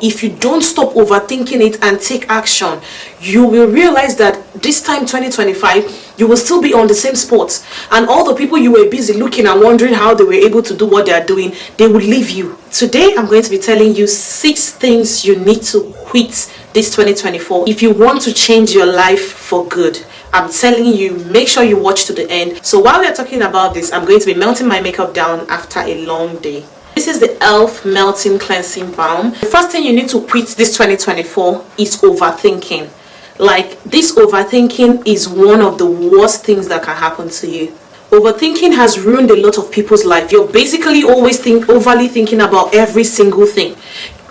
If you don't stop overthinking it and take action, you will realize that this time 2025 you will still be on the same spot, and all the people you were busy looking and wondering how they were able to do what they are doing, they will leave you. Today I'm going to be telling you 6 things you need to quit this 2024 if you want to change your life for good. I'm telling you, make sure you watch to the end. So while we are talking about this, I'm going to be melting my makeup down after a long day. This is the e.l.f. Melting Cleansing Balm. The first thing you need to quit this 2024 is overthinking. Like, this overthinking is one of the worst things that can happen to you. Overthinking has ruined a lot of people's life. You're basically always overly thinking about every single thing.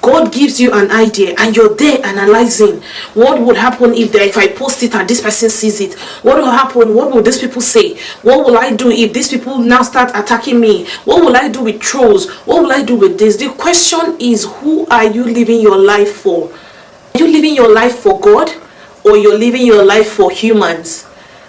God gives you an idea and you're there analyzing what would happen if I post it and this person sees it. What will happen? What will these people say? What will I do if these people now start attacking me? What will I do with trolls? What will I do with this? The question is, who are you living your life for? Are you living your life for God, or you're living your life for humans?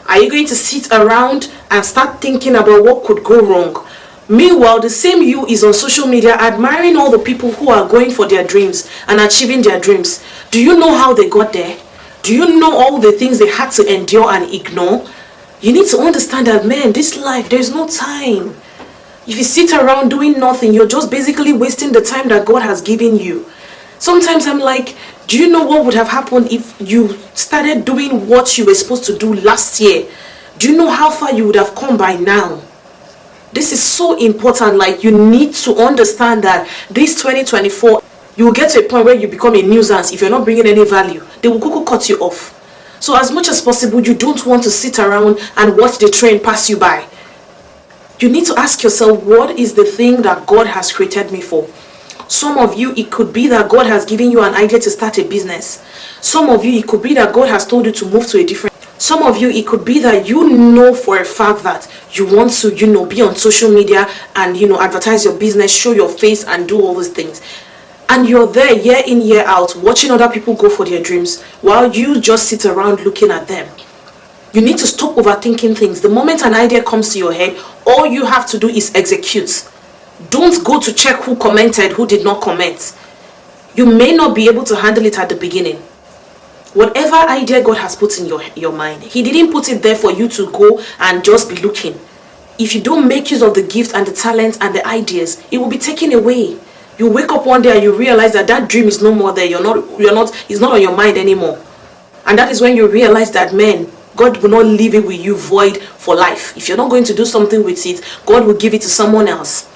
Are you going to sit around and start thinking about what could go wrong? Meanwhile, the same you is on social media admiring all the people who are going for their dreams and achieving their dreams. Do you know how they got there? Do you know all the things they had to endure and ignore? You need to understand that, man, this life, there's no time. If you sit around doing nothing, you're just basically wasting the time that God has given you. Sometimes I'm like, do you know what would have happened if you started doing what you were supposed to do last year? Do you know how far you would have come by now? This is so important. Like, you need to understand that this 2024, you will get to a point where you become a nuisance. If you're not bringing any value, they will cut you off. So as much as possible, you don't want to sit around and watch the train pass you by. You need to ask yourself, what is the thing that God has created me for? Some of you, it could be that God has given you an idea to start a business. Some of you, it could be that God has told you to move to a different. Some of you, it could be that you know for a fact that you want to, be on social media and, advertise your business, show your face and do all these things. And you're there year in, year out, watching other people go for their dreams while you just sit around looking at them. You need to stop overthinking things. The moment an idea comes to your head, all you have to do is execute. Don't go to check who commented, who did not comment. You may not be able to handle it at the beginning. Whatever idea God has put in your mind, He didn't put it there for you to go and just be looking. If you don't make use of the gift and the talent and the ideas, it will be taken away. You wake up one day and you realize that dream is no more there. It's not on your mind anymore. And that is when you realize that, man, God will not leave it with you void for life. If you're not going to do something with it, God will give it to someone else.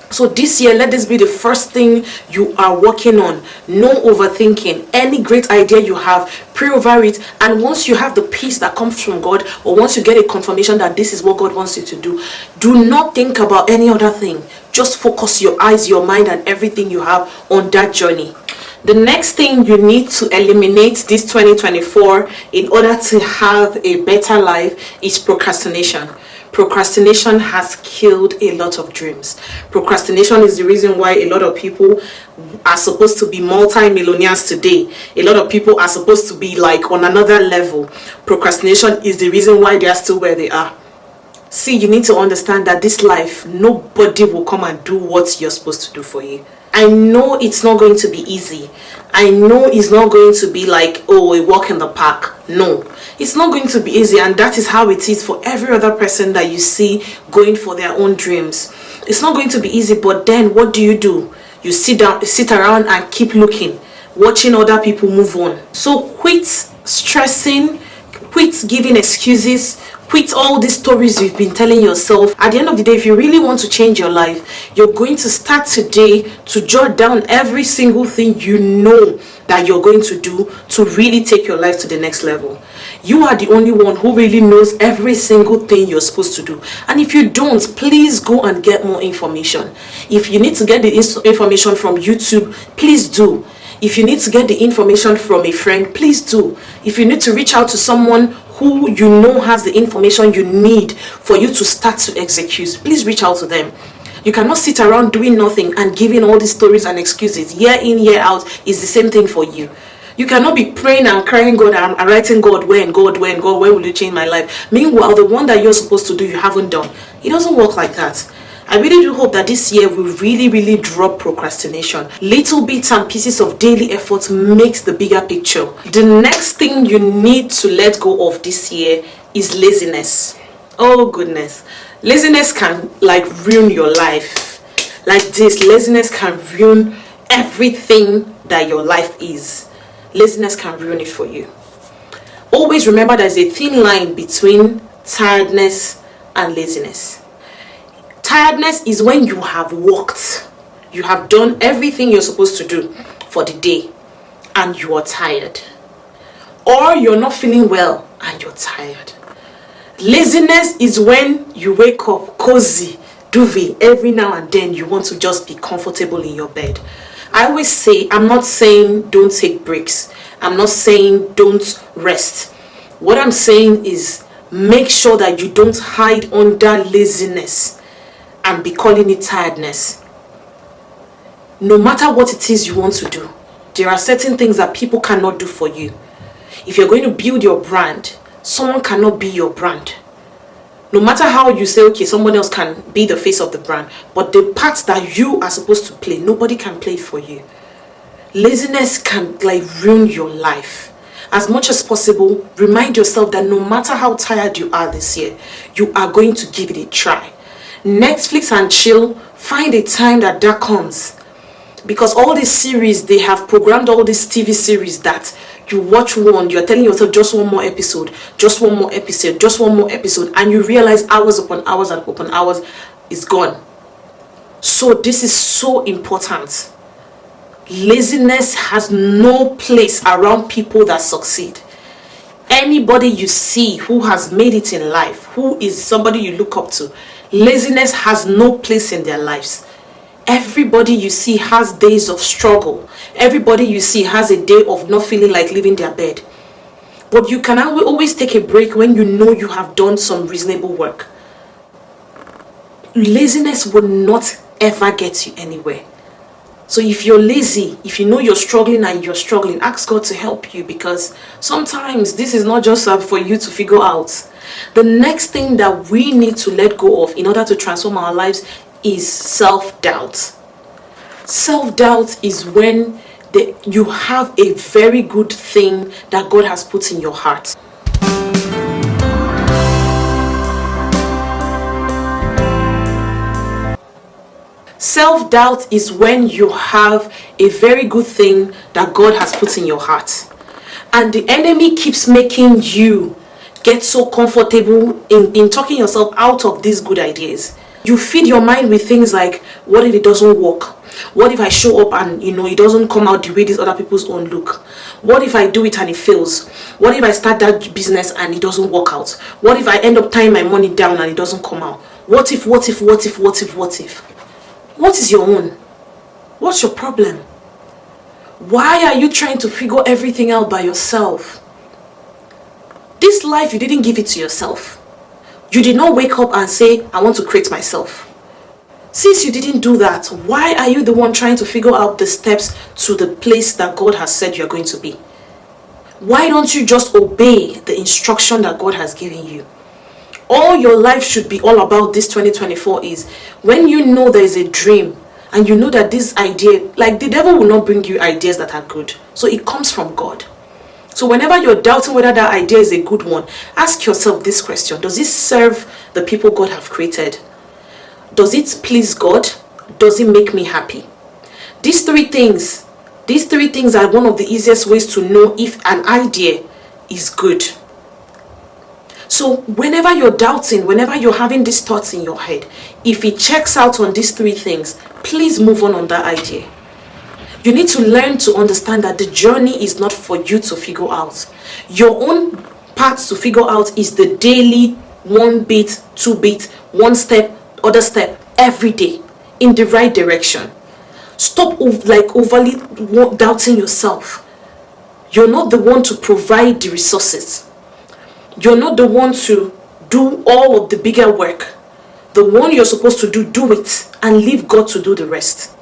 So this year, let this be the first thing you are working on. No overthinking. Any great idea you have, pray over it. And once you have the peace that comes from God, or once you get a confirmation that this is what God wants you to do not think about any other thing. Just focus your eyes, your mind, and everything you have on that journey. The next thing you need to eliminate this 2024 in order to have a better life is procrastination. Procrastination has killed a lot of dreams. Procrastination is the reason why a lot of people are supposed to be multi-millionaires today. A lot of people are supposed to be like on another level. Procrastination is the reason why they are still where they are. See, you need to understand that this life, nobody will come and do what you're supposed to do for you. I know it's not going to be easy. I know it's not going to be like, oh, a walk in the park. No, it's not going to be easy, and that is how it is for every other person that you see going for their own dreams. It's not going to be easy, but then what do? You sit around and keep looking, watching other people move on. So quit stressing, quit giving excuses, quit all these stories you've been telling yourself. At the end of the day, if you really want to change your life, you're going to start today to jot down every single thing you know that you're going to do to really take your life to the next level. You are the only one who really knows every single thing you're supposed to do. And if you don't, please go and get more information. If you need to get the information from YouTube, please do. If you need to get the information from a friend, please do. If you need to reach out to someone who you know has the information you need for you to start to execute, please reach out to them. You cannot sit around doing nothing and giving all these stories and excuses. Year in, year out is the same thing for you. You cannot be praying and crying God and writing God, when will you change my life? Meanwhile, the one that you're supposed to do, you haven't done. It doesn't work like that. I really do hope that this year we really drop procrastination. Little bits and pieces of daily effort makes the bigger picture. The next thing you need to let go of this year is laziness. Oh goodness. Laziness can ruin your life. Like this, laziness can ruin everything that your life is. Laziness can ruin it for you. Always remember there's a thin line between tiredness and laziness. Tiredness is when you have worked, you have done everything you're supposed to do for the day and you are tired. Or you're not feeling well and you're tired. Laziness is when you wake up cozy, duvet, every now and then you want to just be comfortable in your bed. I always say, I'm not saying don't take breaks. I'm not saying don't rest. What I'm saying is make sure that you don't hide under laziness and be calling it tiredness. No matter what it is you want to do, there are certain things that people cannot do for you. If you're going to build your brand, someone cannot be your brand. No matter how you say, okay, someone else can be the face of the brand, but the part that you are supposed to play, nobody can play for you. Laziness can ruin your life. As much as possible, remind yourself that no matter how tired you are this year, you are going to give it a try. Netflix and chill, find a time that comes. Because all these series, they have programmed all these TV series that you watch one, you're telling yourself just one more episode, just one more episode, just one more episode, and you realize hours upon hours and upon hours is gone. So this is so important. Laziness has no place around people that succeed. Anybody you see who has made it in life, who is somebody you look up to, laziness has no place in their lives. Everybody you see has days of struggle. Everybody you see has a day of not feeling like leaving their bed. But you can always take a break when you know you have done some reasonable work. Laziness will not ever get you anywhere. So if you're lazy, if you know you're struggling and you're struggling, ask God to help you, because sometimes this is not just for you to figure out. The next thing that we need to let go of in order to transform our lives is self-doubt. Self-doubt is when you have a very good thing that God has put in your heart. Self-doubt is when you have a very good thing that God has put in your heart, and the enemy keeps making you get so comfortable in talking yourself out of these good ideas. You feed your mind with things like, what if it doesn't work? What if I show up and it doesn't come out the way these other people's own look? What if I do it and it fails? What if I start that business and it doesn't work out? What if I end up tying my money down and it doesn't come out? What if? What is your own? What's your problem? Why are you trying to figure everything out by yourself? This life, you didn't give it to yourself. You did not wake up and say, I want to create myself. Since you didn't do that, why are you the one trying to figure out the steps to the place that God has said you're going to be? Why don't you just obey the instruction that God has given you? All your life should be all about this 2024 is when you know there is a dream and you know that this idea, the devil will not bring you ideas that are good. So it comes from God. So whenever you're doubting whether that idea is a good one, ask yourself this question: does it serve the people God have created? Does it please God? Does it make me happy? These three things are one of the easiest ways to know if an idea is good. So whenever you're doubting, whenever you're having these thoughts in your head, if it checks out on these three things, please move on that idea. You need to learn to understand that the journey is not for you to figure out. Your own part to figure out is the daily 1 bit, 2 bit, one step, other step, every day in the right direction. Stop overly doubting yourself. You're not the one to provide the resources. You're not the one to do all of the bigger work. The one you're supposed to do it and leave God to do the rest.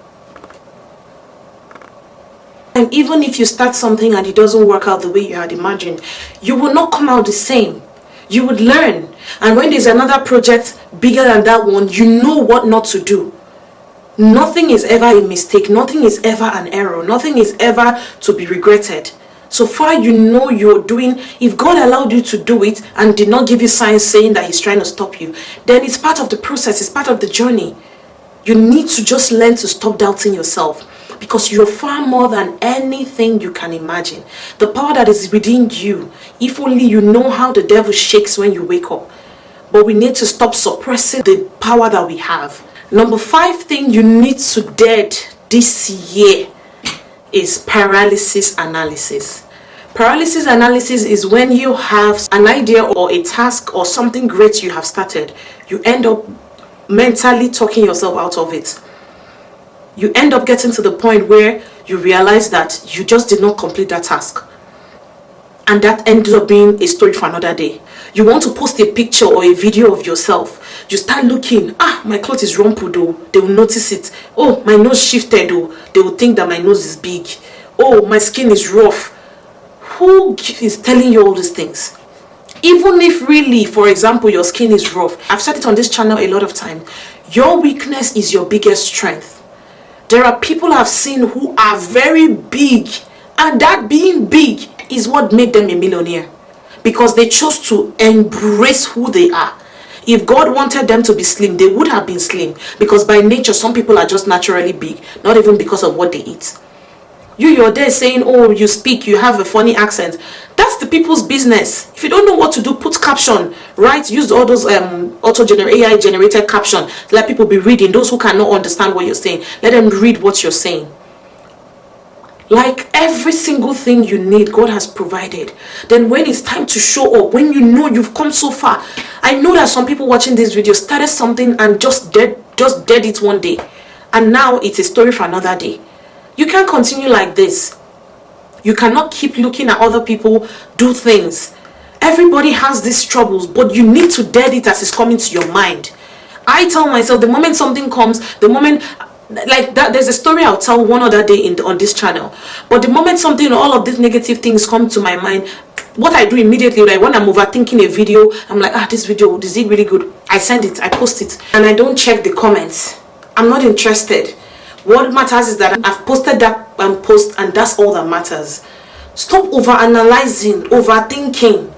And even if you start something and it doesn't work out the way you had imagined, you will not come out the same. You would learn. And when there's another project bigger than that one, you know what not to do. Nothing is ever a mistake. Nothing is ever an error. Nothing is ever to be regretted. So far you know you're doing, if God allowed you to do it and did not give you signs saying that he's trying to stop you, then it's part of the process, it's part of the journey. You need to just learn to stop doubting yourself, because you're far more than anything you can imagine. The power that is within you, if only you know how the devil shakes when you wake up. But we need to stop suppressing the power that we have. Number 5 thing you need to dead this year is paralysis analysis. Paralysis analysis is when you have an idea or a task or something great you have started. You end up mentally talking yourself out of it. You end up getting to the point where you realize that you just did not complete that task. And that ended up being a story for another day. You want to post a picture or a video of yourself. You start looking, my clothes is rumpled though. They will notice it. Oh, my nose shifted though. They will think that my nose is big. Oh, my skin is rough. Who is telling you all these things? Even if really, for example, your skin is rough. I've said it on this channel a lot of times. Your weakness is your biggest strength. There are people I've seen who are very big, and that being big is what made them a millionaire, because they chose to embrace who they are. If God wanted them to be slim, they would have been slim, because by nature some people are just naturally big, not even because of what they eat. You're there saying, oh, you speak, you have a funny accent. That's the people's business. If you don't know what to do, put caption, right? Use all those AI generated caption. Let people be reading. Those who cannot understand what you're saying, let them read what you're saying. Like every single thing you need, God has provided. Then when it's time to show up, when you know you've come so far. I know that some people watching this video started something and just dead it one day, and now it's a story for another day. You can't continue like this. You cannot keep looking at other people do things. Everybody has these troubles, but you need to dead it as it's coming to your mind. I tell myself, the moment something comes, the moment like that, there's a story I'll tell one other day on this channel. But the moment something, all of these negative things come to my mind, what I do immediately, like when I'm overthinking a video, I'm like, this video, is it really good? I send it, I post it, and I don't check the comments. I'm not interested. What matters is that I've posted that post, and that's all that matters. Stop overanalyzing, overthinking.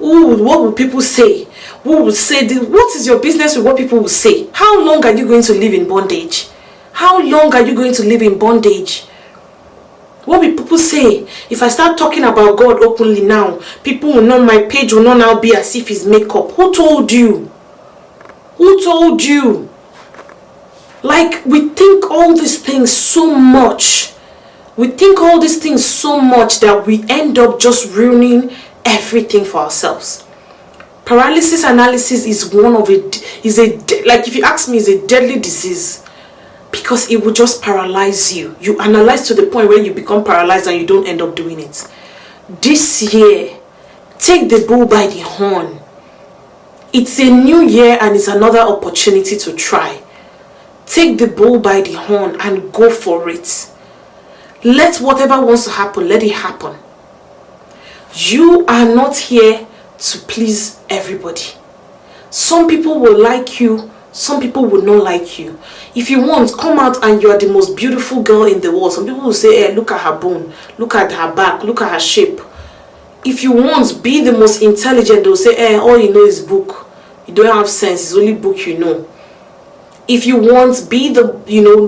Ooh, what will people say? Who will say this? What is your business with what people will say? How long are you going to live in bondage? How long are you going to live in bondage? What will people say? If I start talking about God openly now, people will know, my page will not now be as if it's makeup. Who told you? Who told you? Like, we think all these things so much. We think all these things so much that we end up just ruining everything for ourselves. Paralysis analysis is one of it. Like, if you ask me, is a deadly disease, because it will just paralyze you. You analyze to the point where you become paralyzed and you don't end up doing it. This year, take the bull by the horn. It's a new year and it's another opportunity to try. Take the bull by the horn and go for it. Let whatever wants to happen, let it happen. You are not here to please everybody. Some people will like you, some people will not like you. If you want, come out and you are the most beautiful girl in the world. Some people will say, hey, look at her bone, look at her back, look at her shape. If you want, be the most intelligent, they'll say, hey, all you know is book. You don't have sense, it's only book you know. If you want, be the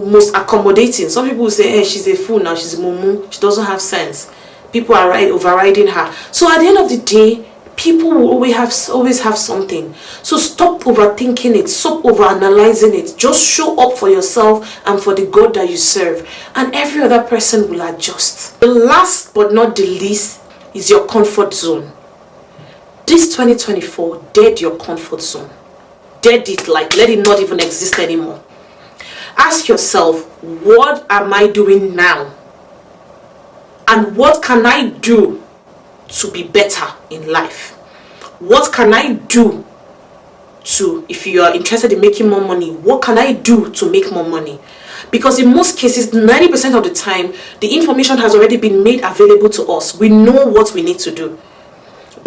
most accommodating. Some people will say, hey, she's a fool now, she's a mumu, she doesn't have sense. People are overriding her. So at the end of the day, people will always have something. So stop overthinking it, stop overanalyzing it. Just show up for yourself and for the God that you serve, and every other person will adjust. The last but not the least is your comfort zone. This 2024, dead your comfort zone. Dead it, like let it not even exist anymore. Ask yourself, what am I doing now? And what can I do to be better in life? What can I do to, if you are interested in making more money, what can I do to make more money? Because in most cases, 90% of the time, the information has already been made available to us. We know what we need to do.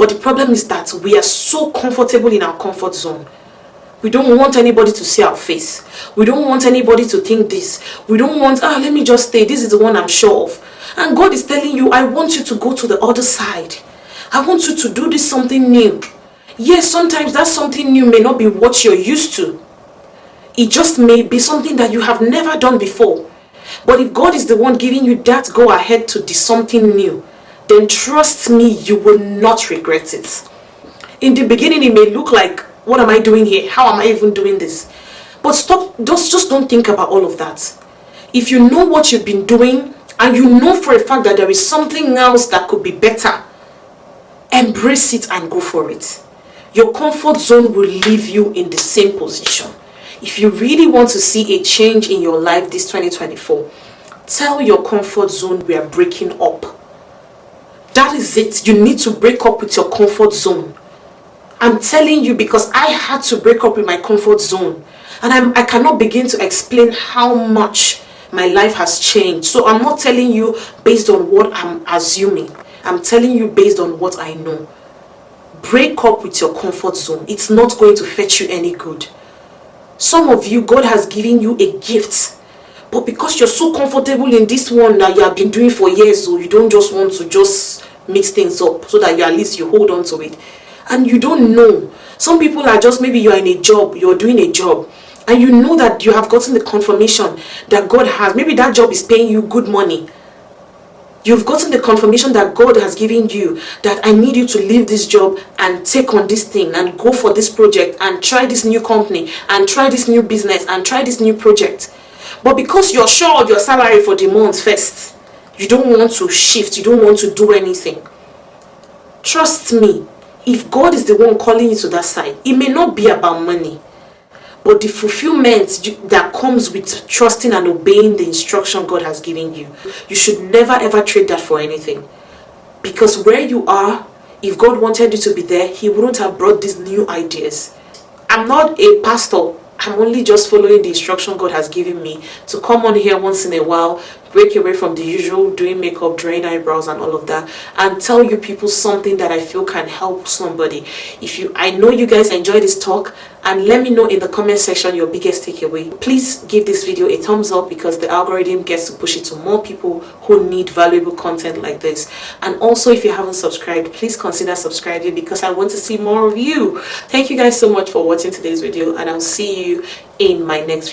But the problem is that we are so comfortable in our comfort zone. We don't want anybody to see our face. We don't want anybody to think this. We don't want, let me just stay. This is the one I'm sure of. And God is telling you, I want you to go to the other side. I want you to do this something new. Yes, sometimes that something new may not be what you're used to. It just may be something that you have never done before. But if God is the one giving you that go ahead to do something new, then trust me, you will not regret it. In the beginning, it may look like, what am I doing here? How am I even doing this? But stop, just don't think about all of that. If you know what you've been doing, and you know for a fact that there is something else that could be better, embrace it and go for it. Your comfort zone will leave you in the same position. If you really want to see a change in your life this 2024, tell your comfort zone we are breaking up. That is it. You need to break up with your comfort zone. I'm telling you, because I had to break up with my comfort zone. And I cannot begin to explain how much my life has changed. So I'm not telling you based on what I'm assuming. I'm telling you based on what I know. Break up with your comfort zone. It's not going to fetch you any good. Some of you, God has given you a gift. But because you're so comfortable in this one that you have been doing for years, so you don't just want to just mix things up so that at least you hold on to it. And you don't know. Some people are just, maybe you're in a job, you're doing a job, and you know that you have gotten the confirmation that God has. Maybe that job is paying you good money. You've gotten the confirmation that God has given you that I need you to leave this job and take on this thing and go for this project and try this new company and try this new business and try this new project. But because you're sure of your salary for the month first, you don't want to shift, you don't want to do anything. Trust me, if God is the one calling you to that side, it may not be about money. But the fulfillment that comes with trusting and obeying the instruction God has given you, you should never ever trade that for anything. Because where you are, if God wanted you to be there, He wouldn't have brought these new ideas. I'm not a pastor. I'm only just following the instruction God has given me to come on here once in a while, break away from the usual doing makeup, drawing eyebrows and all of that, and tell you people something that I feel can help somebody. I know you guys enjoy this talk, and let me know in the comment section your biggest takeaway. Please give this video a thumbs up because the algorithm gets to push it to more people who need valuable content like this. And also, if you haven't subscribed, please consider subscribing because I want to see more of you. Thank you guys so much for watching today's video, and I'll see you in my next video.